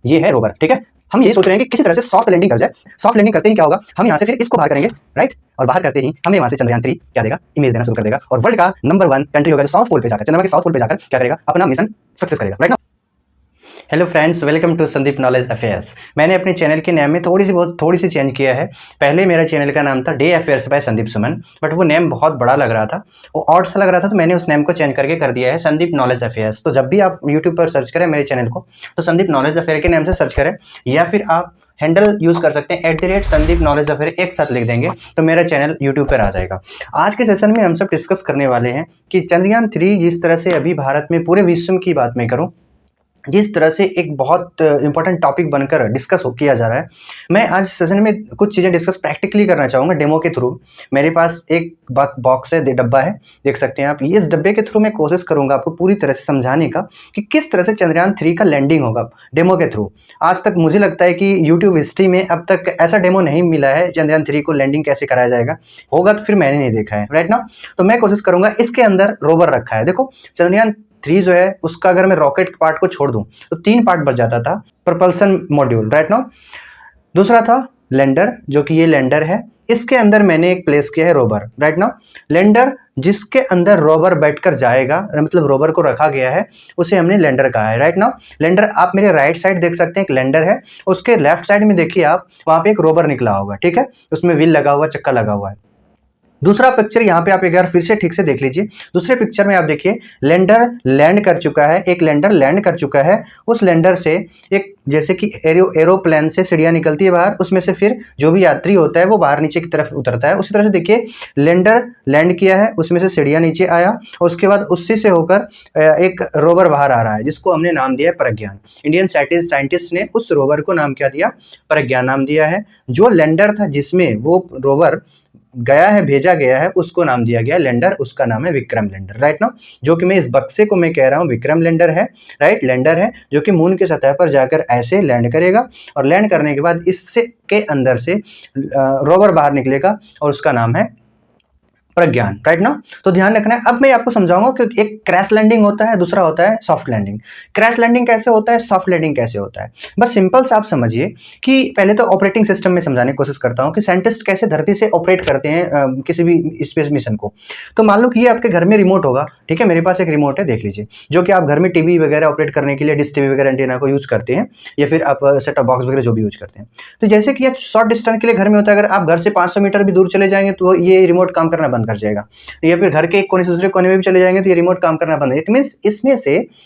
ये है रोवर, ठीक है। हम यही सोच रहे हैं कि किसी तरह से सॉफ्ट लैंडिंग कर जाए। सॉफ्ट लैंडिंग करते ही क्या होगा, हम यहाँ से फिर इसको बाहर करेंगे, राइट, और बाहर करते ही हमें वहां से चंद्रयान 3 क्या देगा, इमेज देना शुरू कर देगा और वर्ल्ड का नंबर 1 कंट्री होगा जो साउथ पोल पे जाकर, चंद्रमा के साउथ पोल पे जाकर क्या करेगा, अपना मिशन सक्सेस करेगा, राइट ना। Hello friends, welcome to Sandeep knowledge affairs. मैंने अपने चैनल के नेम में थोड़ी सी चेंज किया है। पहले मेरा चैनल का नाम था day affairs by Sandeep Suman, but वो नेम बहुत बड़ा लग रहा था, वो ऑड सा लग रहा था, तो मैंने उस नेम को चेंज करके कर दिया है संदीप नॉलेज अफेयर्स। तो जब भी आप यूट्यूब पर सर्च करें मेरे चैनल को, तो संदीप नॉलेज अफेयर के नाम से सर्च करें, या फिर आप हैंडल यूज कर सकते हैं @संदीप नॉलेज अफेयर, एक साथ लिख देंगे तो मेरा चैनल यूट्यूब पर आ जाएगा। आज के सेशन में हम सब डिस्कस करने वाले हैं कि चंद्रयान 3 जिस तरह से अभी भारत में, पूरे विश्व की बात मैं करूं, जिस तरह से एक बहुत इंपॉर्टेंट टॉपिक बनकर डिस्कस किया जा रहा है, मैं आज सेशन में कुछ चीज़ें डिस्कस प्रैक्टिकली करना चाहूँगा डेमो के थ्रू। मेरे पास एक बॉक्स है, डब्बा है, देख सकते हैं आप। ये इस डब्बे के थ्रू मैं कोशिश करूँगा आपको पूरी तरह से समझाने का कि किस तरह से चंद्रयान 3 का लैंडिंग होगा डेमो के थ्रू। आज तक मुझे लगता है कि यूट्यूब हिस्ट्री में अब तक ऐसा डेमो नहीं मिला है चंद्रयान 3 को लैंडिंग कैसे कराया जाएगा, होगा तो फिर मैंने नहीं देखा है, राइट ना। तो मैं कोशिश करूँगा। इसके अंदर रोवर रखा है, देखो चंद्रयान 3 जो है उसका अगर मैं रॉकेट पार्ट को छोड़ दूं तो 3 पार्ट बच जाता था। प्रपल्सन मॉड्यूल, राइट नाउ, दूसरा था लैंडर, जो कि ये लैंडर है, इसके अंदर मैंने एक प्लेस किया है रोवर, राइट नाउ। लैंडर जिसके अंदर रोवर बैठकर जाएगा, मतलब रोवर को रखा गया है, उसे हमने लैंडर कहा है, राइट नाउ। लैंडर आप मेरे राइट साइड देख सकते हैं, एक लैंडर है, उसके लेफ्ट साइड में देखिए आप, वहां पे एक रोवर निकला होगा, ठीक है, उसमें व्हील लगा हुआ, चक्का लगा हुआ है। दूसरा पिक्चर यहाँ पे आप एक बार फिर से ठीक से देख लीजिए। दूसरे पिक्चर में आप देखिए लैंडर लैंड कर चुका है, एक लैंडर लैंड कर चुका है। उस लैंडर से एक, जैसे कि एरोप्लेन से सीढ़ियाँ निकलती है बाहर, उसमें से फिर जो भी यात्री होता है वो बाहर नीचे की तरफ उतरता है। उसी तरह से देखिए लैंडर लैंड किया है, उसमें से सीढ़ियाँ नीचे आया और उसके बाद उसी से होकर एक रोवर बाहर आ रहा है, जिसको हमने नाम दिया है प्रज्ञान। इंडियन साइंटिस्ट ने उस रोवर को नाम क्या दिया, प्रज्ञान नाम दिया है। जो लैंडर था जिसमें वो रोवर गया है, भेजा गया है, उसको नाम दिया गया लैंडर, उसका नाम है विक्रम लैंडर, राइट ना। जो कि मैं इस बक्से को मैं कह रहा हूँ विक्रम लैंडर है, राइट, लैंडर है, जो कि मून की सतह पर जाकर ऐसे लैंड करेगा और लैंड करने के बाद इससे के अंदर से रोवर बाहर निकलेगा और उसका नाम है प्रज्ञान, राइट ना। तो ध्यान रखना है। अब मैं आपको समझाऊंगा कि एक क्रैश लैंडिंग होता है, दूसरा होता है सॉफ्ट लैंडिंग। क्रैश लैंडिंग कैसे होता है, सॉफ्ट लैंडिंग कैसे होता है, बस सिंपल से आप समझिए कि पहले तो ऑपरेटिंग सिस्टम में समझाने की कोशिश करता हूं कि साइंटिस्ट कैसे धरती से ऑपरेट करते हैं किसी भी स्पेस मिशन को। तो मान लो कि ये आपके घर में रिमोट होगा, ठीक है, मेरे पास एक रिमोट है, देख लीजिए, जो कि आप घर में टीवी वगैरह ऑपरेट करने के लिए डिश टीवी वगैरह एंटीना को यूज करते हैं, या फिर आप सेट टॉप बॉक्स वगैरह जो भी यूज करते हैं। तो जैसे कि ये शॉर्ट डिस्टेंस के लिए घर में होता है, अगर आप घर से 500 मीटर भी दूर चले जाएंगे तो ये रिमोट काम करना बंद कर जाएगा, या फिर घर के एक कोने से दूसरे कोने में भी चले जाएंगे तो ये रिमोट काम करना बंद है। इट मींस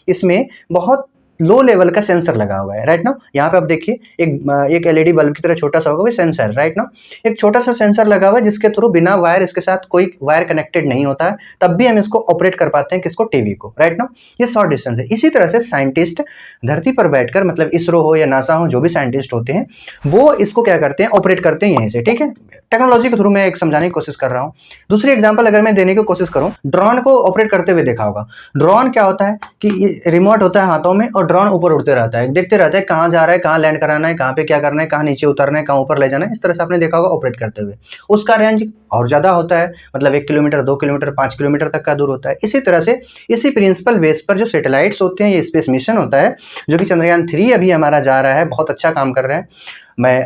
इसमें बहुत लो लेवल का सेंसर लगा हुआ है, राइट ना। यहाँ पे आप देखिए एक एलईडी बल्ब की तरह छोटा सा होगा, वो सेंसर, राइट ना। एक छोटा सा सेंसर लगा हुआ है जिसके थ्रू बिना वायर, इसके साथ कोई वायर कनेक्टेड नहीं होता है, तब भी हम इसको ऑपरेट कर पाते हैं, किसको, टीवी को, राइट ना। ये शॉर्ट डिस्टेंस है। इसी तरह से साइंटिस्ट धरती पर बैठकर, मतलब इसरो हो या नासा हो, जो भी साइंटिस्ट होते हैं वो इसको क्या करते हैं, ऑपरेट करते हैं यहीं से, ठीक है। टेक्नोलॉजी के थ्रू मैं एक समझाने की कोशिश कर रहा हूँ। दूसरी एग्जांपल अगर मैं देने की कोशिश करूँ, ड्रोन को ऑपरेट करते हुए देखा होगा। ड्रोन क्या होता है कि रिमोट होता है हाथों में और ड्रोन ऊपर उड़ते रहता है, देखते रहता है कहाँ जा रहा है, कहाँ लैंड कराना है, कहाँ पे क्या करना है, कहाँ नीचे उतरना है, कहाँ ऊपर ले जाना है। इस तरह से आपने देखा होगा ऑपरेट करते हुए। उसका रेंज और ज़्यादा होता है, मतलब 1 किलोमीटर, 2 किलोमीटर, 5 किलोमीटर तक का दूर होता है। इसी तरह से इसी प्रिंसिपल बेस पर जो सैटेलाइट्स होते हैं, ये स्पेस मिशन होता है, जो कि चंद्रयान 3 अभी हमारा जा रहा है, बहुत अच्छा काम कर रहा है। मैं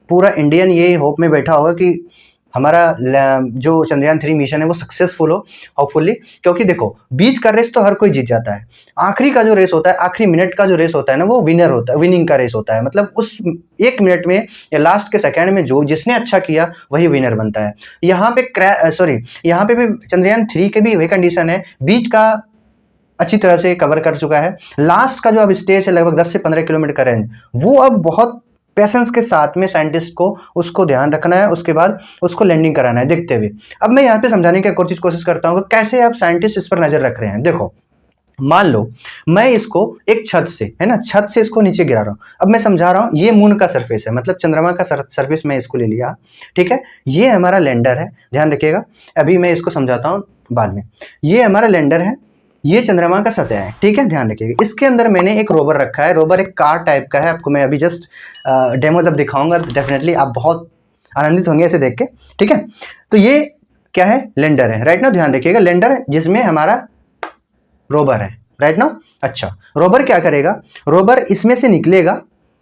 पूरा इंडियन ये होप में बैठा होगा कि हमारा जो चंद्रयान 3 मिशन है वो सक्सेसफुल हो, होपफुली। क्योंकि देखो, बीच का रेस तो हर कोई जीत जाता है, आखिरी का जो रेस होता है, आखिरी मिनट का जो रेस होता है ना, वो विनर होता है, विनिंग का रेस होता है। मतलब उस 1 मिनट में या लास्ट के सेकंड में जो जिसने अच्छा किया वही विनर बनता है। यहाँ पे भी चंद्रयान 3 के भी वही कंडीशन है, बीच का अच्छी तरह से कवर कर चुका है। लास्ट का जो अब स्टेज है लगभग 10 से 15 किलोमीटर का रेंज, वो अब बहुत पेशेंस के साथ में साइंटिस्ट को उसको ध्यान रखना है, उसके बाद उसको लैंडिंग कराना है देखते हुए। अब मैं यहाँ पे समझाने की कोशिश करता हूँ कि कैसे आप साइंटिस्ट इस पर नजर रख रहे हैं। देखो, मान लो मैं इसको एक छत से, है ना, छत से इसको नीचे गिरा रहा हूँ। अब मैं समझा रहा हूँ, ये मून का सरफेस है, मतलब चंद्रमा का सरफेस मैं इसको ले लिया, ठीक है। ये हमारा लैंडर है, ध्यान रखिएगा, अभी मैं इसको समझाता हूँ बाद में। ये हमारा लैंडर है, ये चंद्रमा का सतह है, ठीक है, ध्यान रखिएगा। इसके अंदर मैंने एक रोवर रखा है, रोवर एक कार टाइप का है। आपको मैं अभी जस्ट डेमो जब दिखाऊंगा तो डेफिनेटली आप बहुत आनंदित होंगे इसे देख के, ठीक है। तो ये क्या है, लैंडर है, राइट ना, ध्यान रखिएगा, लैंडर जिसमें हमारा रोवर है, राइट ना। अच्छा, रोवर क्या करेगा, रोवर इसमें से निकलेगा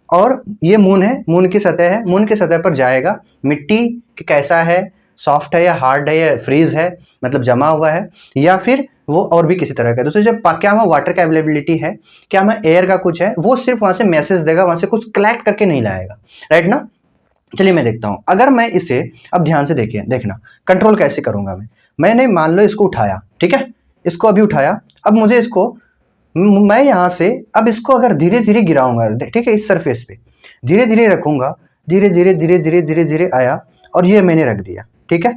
और ये मून है, मून की सतह है, मून की सतह पर जाएगा, मिट्टी कैसा है, सॉफ्ट है या हार्ड है या फ्रीज है, मतलब जमा हुआ है, या फिर वो और भी किसी तरह का। दूसरे जब क्या वहाँ वाटर का अवेलेबिलिटी है, क्या वहाँ एयर का कुछ है, वो सिर्फ वहाँ से मैसेज देगा, वहाँ से कुछ कलेक्ट करके नहीं लाएगा, राइट ना। चलिए मैं देखता हूँ, अगर मैं इसे, अब ध्यान से देखिए, देखना कंट्रोल कैसे करूँगा मैंने मान लो इसको उठाया, ठीक है, इसको अभी उठाया, अब मुझे इसको, मैं यहाँ से अब इसको अगर धीरे धीरे गिराऊंगा, ठीक है, इस सरफेस पे धीरे धीरे रखूंगा, धीरे धीरे धीरे धीरे धीरे धीरे आया और ये मैंने रख दिया, ठीक है।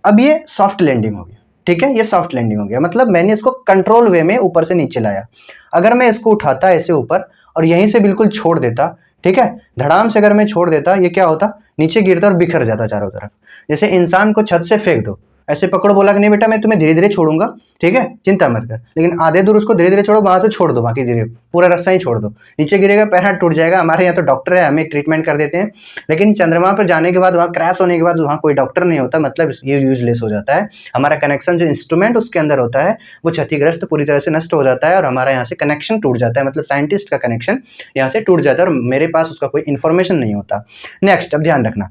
अब ये सॉफ्ट लैंडिंग हो गया, ठीक है, ये सॉफ्ट लैंडिंग हो गया, मतलब मैंने इसको कंट्रोल वे में ऊपर से नीचे लाया। अगर मैं इसको उठाता ऐसे ऊपर और यहीं से बिल्कुल छोड़ देता, ठीक है, धड़ाम से अगर मैं छोड़ देता, ये क्या होता, नीचे गिरता और बिखर जाता चारों तरफ। जैसे इंसान को छत से फेंक दो, ऐसे पकड़ो, बोला कि नहीं बेटा मैं तुम्हें धीरे धीरे छोड़ूंगा, ठीक है, चिंता मत कर, लेकिन आधे दूर उसको धीरे धीरे छोड़ो, वहां से छोड़ दो, बाकी धीरे पूरा रास्ता ही छोड़ दो, नीचे गिरेगा, पैर हाथ टूट जाएगा। हमारे यहाँ तो डॉक्टर है, हमें ट्रीटमेंट कर देते हैं, लेकिन चंद्रमा पर जाने के बाद, वहाँ क्रैश होने के बाद वहाँ कोई डॉक्टर नहीं होता, मतलब ये यूजलेस हो जाता है। हमारा कनेक्शन जो इंस्ट्रूमेंट उसके अंदर होता है वो क्षतिग्रस्त पूरी तरह से नष्ट हो जाता है और हमारा यहाँ से कनेक्शन टूट जाता है, मतलब साइंटिस्ट का कनेक्शन यहाँ से टूट जाता है और मेरे पास उसका कोई इन्फॉर्मेशन नहीं होता। नेक्स्ट, अब ध्यान रखना,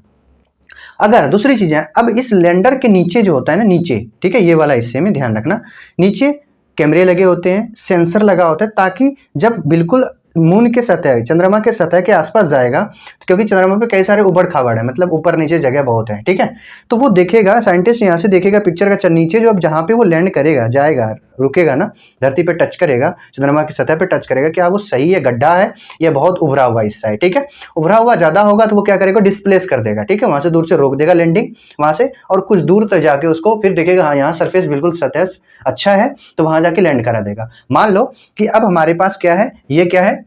अगर दूसरी चीजें, अब इस लैंडर के नीचे जो होता है ना, नीचे, ठीक है, ये वाला हिस्से में ध्यान रखना, नीचे कैमरे लगे होते हैं, सेंसर लगा होता है, ताकि जब बिल्कुल मून के सतह, चंद्रमा के सतह के आसपास जाएगा, तो क्योंकि चंद्रमा पे कई सारे उबड़ खाबड़ है, मतलब ऊपर नीचे जगह बहुत है, ठीक है, तो वो देखेगा, साइंटिस्ट यहाँ से देखेगा पिक्चर का नीचे जो अब जहाँ पे वो लैंड करेगा, जाएगा, रुकेगा ना, धरती पे टच करेगा, चंद्रमा की सतह पे टच करेगा, क्या वो सही है, गड्ढा है, या बहुत उभरा हुआ हिस्सा है, ठीक है। उभरा हुआ ज्यादा होगा तो वो क्या करेगा, डिस्प्लेस कर देगा, ठीक है, वहां से दूर से रोक देगा लैंडिंग वहां से, और कुछ दूर तक जाके उसको फिर देखेगा, हाँ यहाँ सरफेस बिल्कुल सतह अच्छा है, तो वहां जाके लैंड करा देगा। मान लो कि अब हमारे पास क्या है, ये क्या है,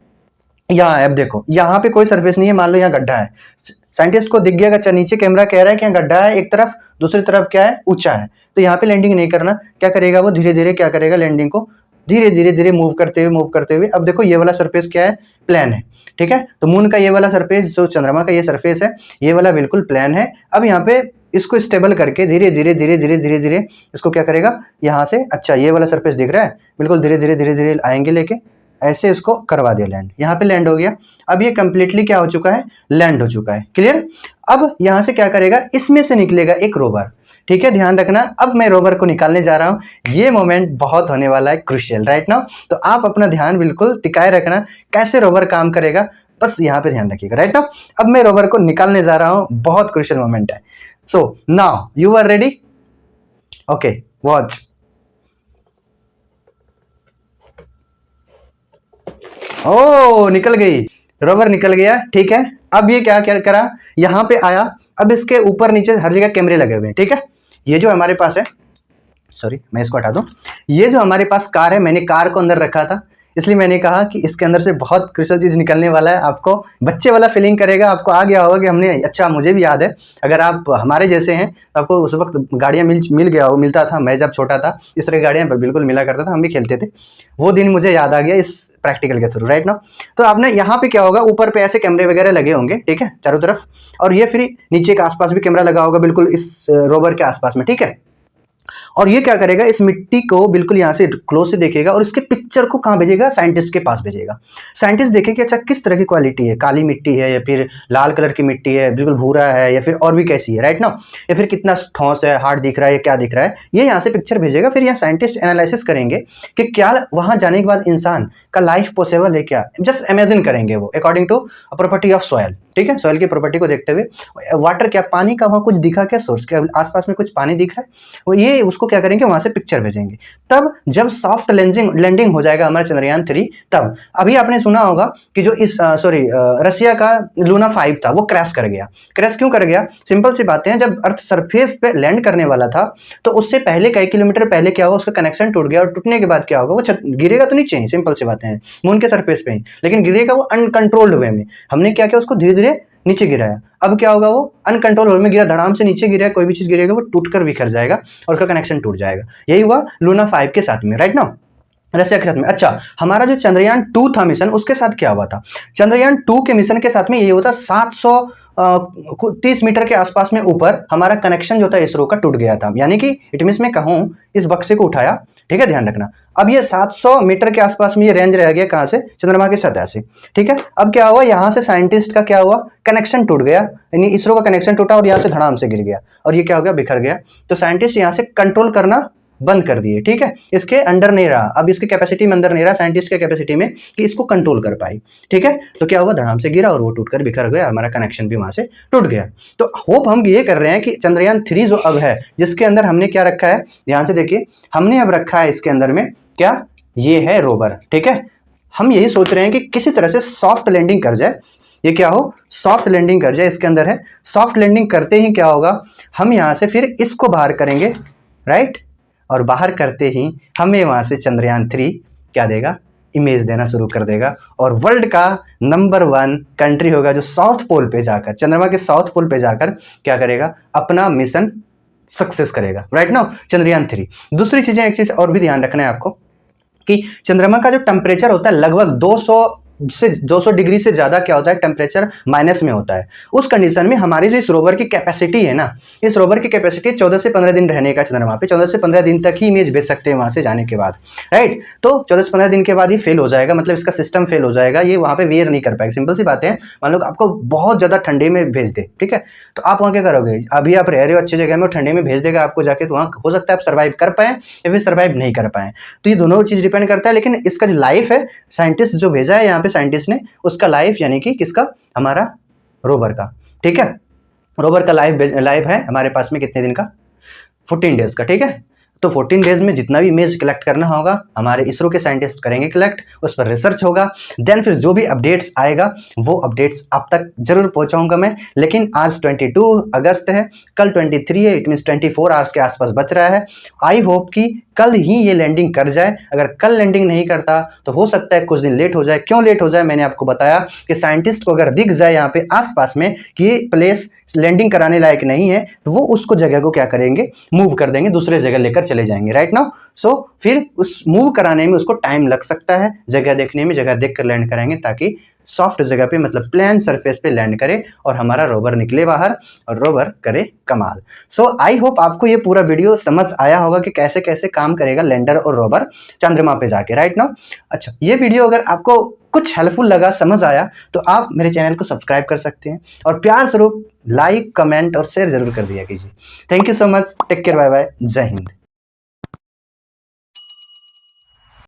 यहाँ है, अब देखो यहाँ पे कोई सरफेस नहीं है, मान लो यहाँ गड्ढा है, साइंटिस्ट को दिख गया कि नीचे कैमरा कह रहा है कि यहाँ गड्ढा है एक तरफ, दूसरी तरफ क्या है, ऊंचा है, तो यहाँ पे लैंडिंग नहीं करना, क्या करेगा वो, धीरे धीरे क्या करेगा, लैंडिंग को धीरे धीरे धीरे मूव करते हुए, अब देखो ये वाला सरफेस क्या है, प्लेन है, ठीक है, तो मून का ये वाला सरफेस, जो चंद्रमा का ये सरफेस है, ये वाला बिल्कुल प्लेन है। अब यहाँ पे इसको स्टेबल करके धीरे धीरे धीरे धीरे धीरे धीरे इसको क्या करेगा, यहाँ से, अच्छा ये वाला सरफेस दिख रहा है, बिल्कुल धीरे धीरे धीरे धीरे आएंगे लेके, ऐसे इसको करवा दिया लैंड, यहाँ पे लैंड हो गया। अब ये कंप्लीटली क्या हो चुका है, लैंड हो चुका है, क्लियर। अब यहाँ से क्या करेगा, इसमें से निकलेगा एक रोवर, ठीक है, ध्यान रखना। अब मैं रोवर को निकालने जा रहा हूँ, ये मोमेंट बहुत होने वाला है क्रूशियल, राइट नाउ, तो आप अपना ध्यान बिल्कुल टिकाए रखना, कैसे रोवर काम करेगा, बस यहाँ पे ध्यान रखिएगा, राइट नाउ। अब मैं रोवर को निकालने जा रहा हूँ, बहुत क्रूशियल मोमेंट है। So now you are ready, okay, watch. ओ निकल गई, रोवर निकल गया, ठीक है। अब ये क्या क्या करा, यहाँ पे आया, अब इसके ऊपर नीचे हर जगह कैमरे लगे हुए हैं, ठीक है। ये जो हमारे पास है, सॉरी मैं इसको हटा दूं, ये जो हमारे पास कार है, मैंने कार को अंदर रखा था, इसलिए मैंने कहा कि इसके अंदर से बहुत क्रिस्टल चीज निकलने वाला है, आपको बच्चे वाला फीलिंग करेगा, आपको आ गया होगा कि हमने, अच्छा मुझे भी याद है, अगर आप हमारे जैसे हैं तो आपको उस वक्त गाड़ियाँ मिल गया हो, मिलता था, मैं जब छोटा था इस तरह की गाड़ियाँ बिल्कुल मिला करता था, हम भी खेलते थे, वो दिन मुझे याद आ गया इस प्रैक्टिकल के थ्रू, राइट ना। तो आपने यहाँ पे क्या होगा, ऊपर पे ऐसे कैमरे वगैरह लगे होंगे, ठीक है, चारों तरफ, और ये फिर नीचे के आसपास भी कैमरा लगा होगा, बिल्कुल इस रोवर के आसपास में, ठीक है। और ये क्या करेगा, इस मिट्टी को बिल्कुल यहाँ से क्लोज से देखेगा और इसके पिक्चर को कहाँ भेजेगा, साइंटिस्ट के पास भेजेगा। साइंटिस्ट देखे कि अच्छा किस तरह की क्वालिटी है, काली मिट्टी है या फिर लाल कलर की मिट्टी है, बिल्कुल भूरा है या फिर और भी कैसी है, राइट ना, या फिर कितना ठोस है, हार्ड दिख रहा है, क्या दिख रहा है, ये यहाँ से पिक्चर भेजेगा। फिर यहाँ साइंटिस्ट एनालिसिस करेंगे कि क्या वहाँ जाने के बाद इंसान का लाइफ पॉसिबल है क्या, जस्ट इमेजिन करेंगे वो according to property of soil, ठीक है, सॉइल की प्रॉपर्टी को देखते हुए। वाटर क्या, पानी का वहाँ कुछ दिखा क्या, सोर्स क्या आसपास में कुछ पानी दिख रहा है, वो ये उसको क्या करेंगे, वहां से पिक्चर भेजेंगे। तब जब सॉफ्ट लैंडिंग हो जाएगा हमारा चंद्रयान 3, तब अभी आपने सुना होगा कि जो इस रसिया का लूना 5 था वो क्रैश कर गया। क्रैश क्यों कर गया, सिंपल सी बातें हैं, जब अर्थ सरफेस पे लैंड करने वाला था तो उससे पहले कई किलोमीटर पहले क्या हुआ, उसका कनेक्शन टूट गया, और टूटने के बाद क्या होगा, वो गिरेगा तो नीचे ही, सिंपल सी बातें हैं, मून के सरफेस पे ही, लेकिन गिरेगा वो अनकंट्रोल्ड वे में। हमने क्या किया, उसको धीरे धीरे नीचे गिराया। अब क्या होगा, वो अनकंट्रोल वे में गिरा, धड़ाम से नीचे गिरा, कोई भी चीज गिरेगा वो टूटकर बिखर जाएगा और उसका कनेक्शन टूट जाएगा। यही हुआ लूना 5 के साथ में, राइट ना, रसिया के साथ में। अच्छा, हमारा जो चंद्रयान 2 था मिशन, उसके साथ क्या हुआ था, चंद्रयान 2 के मिशन के साथ में ये होता 730 मीटर के आसपास में ऊपर हमारा कनेक्शन जो था इसरो का टूट गया था। यानी कि इट मींस मैं कहूँ, इस बक्से को उठाया, ठीक है, ध्यान रखना। अब ये 700 मीटर के आसपास में ये रेंज रह गया, कहाँ से? चंद्रमा की सतह से। ठीक है, अब क्या हुआ, यहाँ से साइंटिस्ट का क्या हुआ, कनेक्शन टूट गया, यानी इसरो का कनेक्शन टूटा और यहाँ से धड़ाम से गिर गया और ये क्या हो गया, बिखर गया। तो साइंटिस्ट यहाँ से कंट्रोल करना बंद कर दिए। ठीक है, इसके अंडर नहीं रहा, अब इसकी कैपेसिटी में अंदर नहीं रहा, साइंटिस्ट के कैपेसिटी में कि इसको कंट्रोल कर पाई। ठीक है, तो क्या हुआ, धड़ाम से गिरा और वो टूटकर बिखर गया, हमारा कनेक्शन भी वहां से टूट गया। तो होप हम ये कर रहे हैं कि चंद्रयान 3 जो अब है, जिसके अंदर हमने क्या रखा है, ध्यान से देखिए, हमने अब रखा है इसके अंदर में क्या, ये है रोवर। ठीक है, हम यही सोच रहे हैं कि किसी तरह से सॉफ्ट लैंडिंग कर जाए, ये क्या हो, सॉफ्ट लैंडिंग कर जाए, इसके अंदर है। सॉफ्ट लैंडिंग करते ही क्या होगा, हम यहां से फिर इसको बाहर करेंगे, राइट, और बाहर करते ही हमें वहां से चंद्रयान 3 क्या देगा, इमेज देना शुरू कर देगा और वर्ल्ड का नंबर 1 कंट्री होगा जो साउथ पोल पे जाकर, चंद्रमा के साउथ पोल पे जाकर क्या करेगा, अपना मिशन सक्सेस करेगा। Right now Chandrayaan 3। दूसरी चीजें, एक चीज और भी ध्यान रखना है आपको कि चंद्रमा का जो टेम्परेचर होता है लगभग 200 डिग्री से ज्यादा क्या होता है, टेम्परेचर माइनस में होता है। उस कंडीशन में हमारी जो इस रोवर की कैपेसिटी है ना, इस रोवर की कैपेसिटी 14 से 15 दिन रहने का चंद्रमा पे, 14 से 15 दिन तक ही इमेज भेज सकते हैं वहां से जाने के बाद, राइट। तो 14 से 15 दिन के बाद ही फेल हो जाएगा, मतलब इसका सिस्टम फेल हो जाएगा, ये वहां पे वेयर नहीं कर पाएगा। सिंपल सी बात है, मान लो आपको बहुत ज्यादा ठंडे में भेज दे, ठीक है, तो आप वहां क्या करोगे, अभी आप रह रहे हो अच्छी जगह में और ठंडे में भेज देगा आपको जाके, तो वहां हो सकता है आप सर्वाइव कर पाए या फिर सर्वाइव नहीं कर पाए। तो ये दोनों चीज डिपेंड करता है, लेकिन इसका जो लाइफ है, साइंटिस्ट जो भेजा है यहाँ पे साइंटिस्ट ने, उसका लाइफ यानी कि किसका, हमारा रोवर का। ठीक है, रोवर का लाइफ है हमारे पास में कितने दिन का, 14 डेज का। ठीक है, तो 14 डेज में जितना भी इमेज कलेक्ट करना होगा हमारे इसरो के साइंटिस्ट करेंगे कलेक्ट, उस पर रिसर्च होगा, देन फिर जो भी अपडेट्स आएगा वो अपडेट्स आप तक जरूर पहुंचाऊंगा मैं। लेकिन आज 22 अगस्त है, कल 23 है, इट मीन्स 24 आवर्स के आसपास बच रहा है। आई होप कि कल ही ये लैंडिंग कर जाए। अगर कल लैंडिंग नहीं करता तो हो सकता है कुछ दिन लेट हो जाए। क्यों लेट हो जाए, मैंने आपको बताया कि साइंटिस्ट को अगर दिख जाए यहाँ पे आसपास में कि ये प्लेस लैंडिंग कराने लायक नहीं है, तो वो उसको जगह को क्या करेंगे, मूव कर देंगे, दूसरे जगह लेकर चले जाएंगे। राइट नाउ सो फिर उस मूव कराने में उसको टाइम लग सकता है, जगह देखने में, जगह देख कर लैंड कराएंगे ताकि सॉफ्ट जगह पे, मतलब प्लेन सरफेस पे लैंड करे और हमारा रोवर निकले बाहर और रोवर करे कमाल। सो आई होप आपको ये पूरा वीडियो समझ आया होगा कि कैसे कैसे काम करेगा लैंडर और रोवर चंद्रमा पे जाके। राइट नाउ अच्छा, ये वीडियो अगर आपको कुछ हेल्पफुल लगा, समझ आया, तो आप मेरे चैनल को सब्सक्राइब कर सकते हैं और प्यार स्वरूप लाइक, कमेंट और शेयर जरूर कर दिया कीजिए। Thank you so much, take care, bye bye, जय हिंद।